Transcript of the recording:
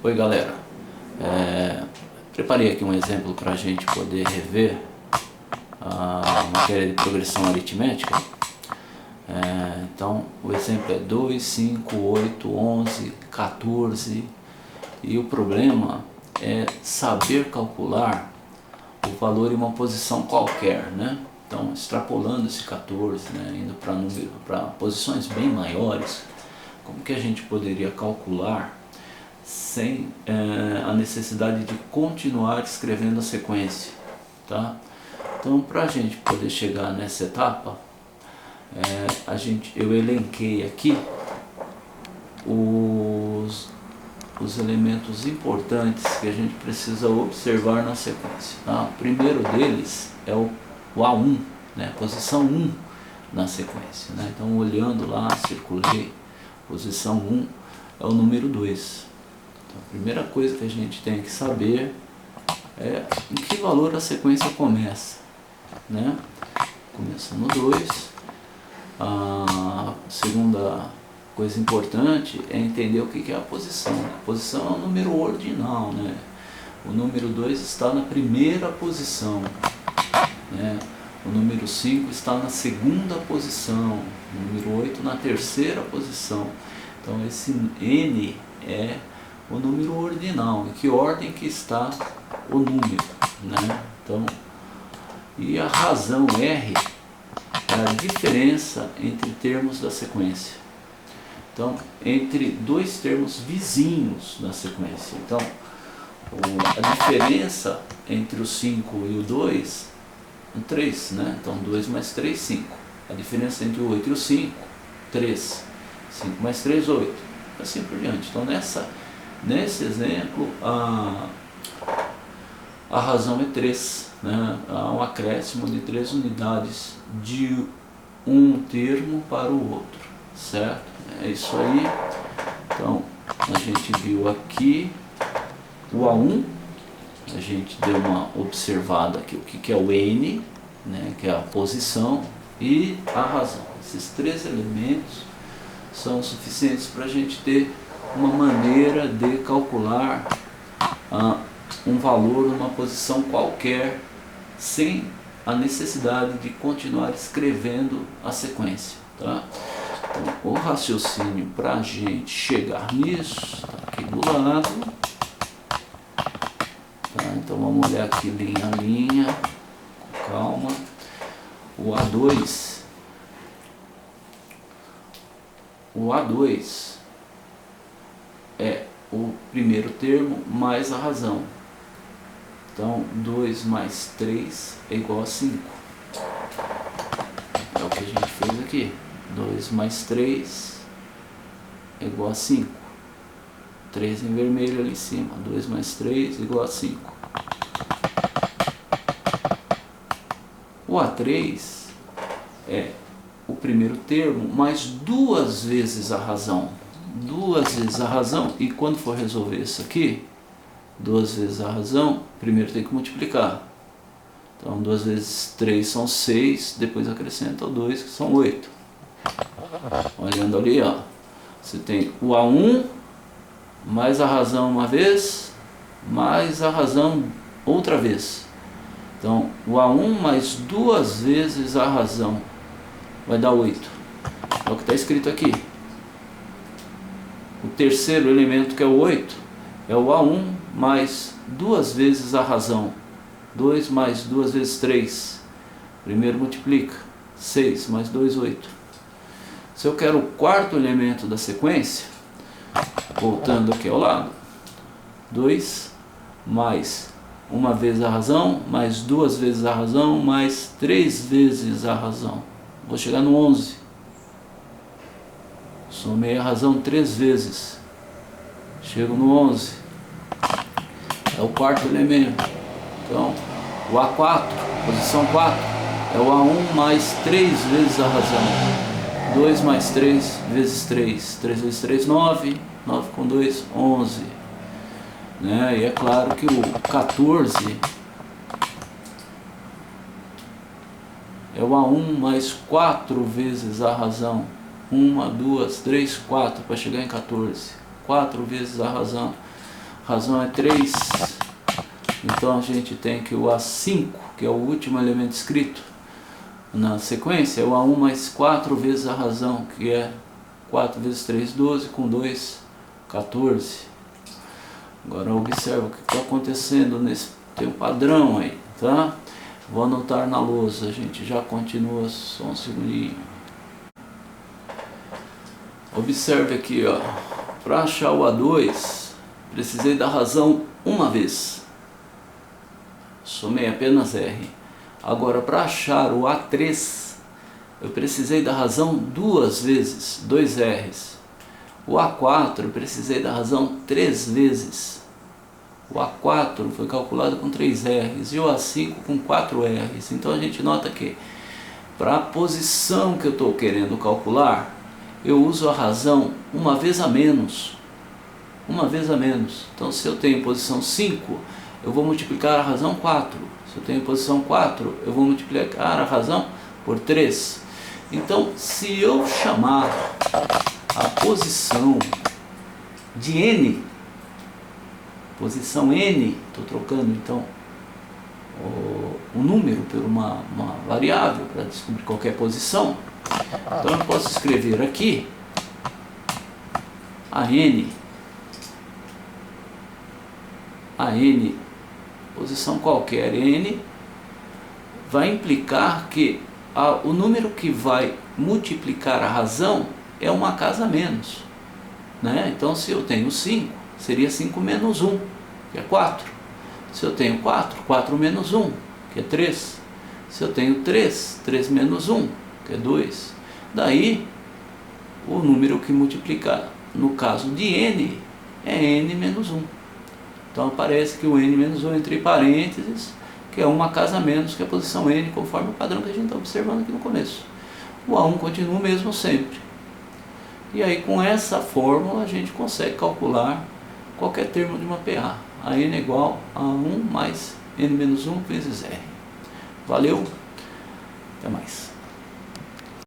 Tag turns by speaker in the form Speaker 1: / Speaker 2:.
Speaker 1: Oi galera, preparei aqui um exemplo para a gente poder rever a matéria de progressão aritmética. Então o exemplo é 2, 5, 8, 11, 14 e o problema é saber calcular o valor em uma posição qualquer, né? Então extrapolando esse 14, né, indo para posições bem maiores, como que a gente poderia calcular sem a necessidade de continuar escrevendo a sequência, tá? Então, para a gente poder chegar nessa etapa, eu elenquei aqui os elementos importantes que a gente precisa observar na sequência, tá? O primeiro deles é o A1, né? Posição 1 na sequência, né? Então, olhando lá, circulei, posição 1 é o número 2. Então, a primeira coisa que a gente tem que saber é em que valor a sequência começa, né? Começa no 2. A segunda coisa importante é entender o que é a posição. A posição é um número ordinal, né? O número 2 está na primeira posição, né? O número 5 está na segunda posição, o número 8 na terceira posição. Então esse N é o número ordinal, em que ordem que está o número, né? Então, e a razão R é a diferença entre termos da sequência. Então, entre dois termos vizinhos da sequência. Então, a diferença entre o 5 e o 2 é 3, né? Então, 2 mais 3, 5. A diferença entre o 8 e o 5, 3. 5 mais 3, 8. Assim por diante. Então, nesse exemplo, a razão é 3. Né? Há um acréscimo de 3 unidades de um termo para o outro. Certo? É isso aí. Então, a gente viu aqui o A1. A gente deu uma observada aqui o que é o N, né? Que é a posição, e a razão. Esses 3 elementos são suficientes para a gente ter uma maneira de calcular um valor numa posição qualquer sem a necessidade de continuar escrevendo a sequência, tá? Então, o raciocínio para a gente chegar nisso está aqui do lado, tá? Então vamos olhar aqui linha a linha, com calma. O A2 é o primeiro termo mais a razão. Então 2 mais 3 é igual a 5. É o que a gente fez aqui. 2 mais 3 é igual a 5. 3 em vermelho ali em cima. 2 mais 3 é igual a 5. O A3 é o primeiro termo mais 2 vezes a razão. 2 vezes a razão, e quando for resolver isso aqui, 2 vezes a razão, primeiro tem que multiplicar. Então 2 vezes 3 são 6, depois acrescenta o 2, que são 8. Olhando ali, ó, você tem o A1 mais a razão uma vez, mais a razão outra vez. Então o A1 mais 2 vezes a razão vai dar 8. É o que está escrito aqui. O terceiro elemento, que é o 8, é o A1 mais 2 vezes a razão. 2 mais 2 vezes 3. Primeiro multiplica. 6 mais 2, 8. Se eu quero o quarto elemento da sequência, voltando aqui ao lado, 2 mais uma vez a razão, mais 2 vezes a razão, mais 3 vezes a razão. Vou chegar no 11. Somei a razão 3 vezes. Chego no 11. É o quarto elemento. Então, o A4, posição 4, é o A1 mais 3 vezes a razão. 2 mais 3 vezes 3. 3 vezes 3, 9. 9 com 2, 11. Né? E é claro que o 14 é o A1 mais 4 vezes a razão. 1, 2, 3, 4 para chegar em 14. 4 vezes a razão. razão é 3, então a gente tem que o A5, que é o último elemento escrito na sequência, é o A1 mais 4 vezes a razão, que é 4 vezes 3, 12, com 2, 14. Agora observa o que está acontecendo, tem um padrão aí, tá? Vou anotar na lousa, a gente já continua, só um segundinho. Observe aqui, ó, para achar o A2, precisei da razão uma vez, somei apenas R. Agora, para achar o A3, eu precisei da razão duas vezes, 2 R's. O A4, eu precisei da razão 3 vezes. O A4 foi calculado com 3 R's e o A5 com 4 R's. Então a gente nota que, para a posição que eu estou querendo calcular, eu uso a razão uma vez a menos. Uma vez a menos. Então, se eu tenho posição 5, eu vou multiplicar a razão 4. Se eu tenho posição 4, eu vou multiplicar a razão por 3. Então, se eu chamar a posição de n, posição n, estou trocando então o número por uma variável para descobrir qualquer posição, então eu posso escrever aqui a n, posição qualquer n, vai implicar que o número que vai multiplicar a razão é uma casa a menos, né? Então, se eu tenho 5, seria 5 menos 1, que é 4. Se eu tenho 4, 4 menos 1, que é 3. Se eu tenho 3, 3 menos 1, que é 2. Daí, o número que multiplica, no caso de n, é n menos 1. Então, aparece que o n menos 1 entre parênteses, que é uma casa a menos que a posição n, conforme o padrão que a gente está observando aqui no começo. O A1 continua o mesmo sempre. E aí, com essa fórmula, a gente consegue calcular qualquer termo de uma PA. A n é igual a 1 mais n menos 1 vezes R. Valeu, até mais.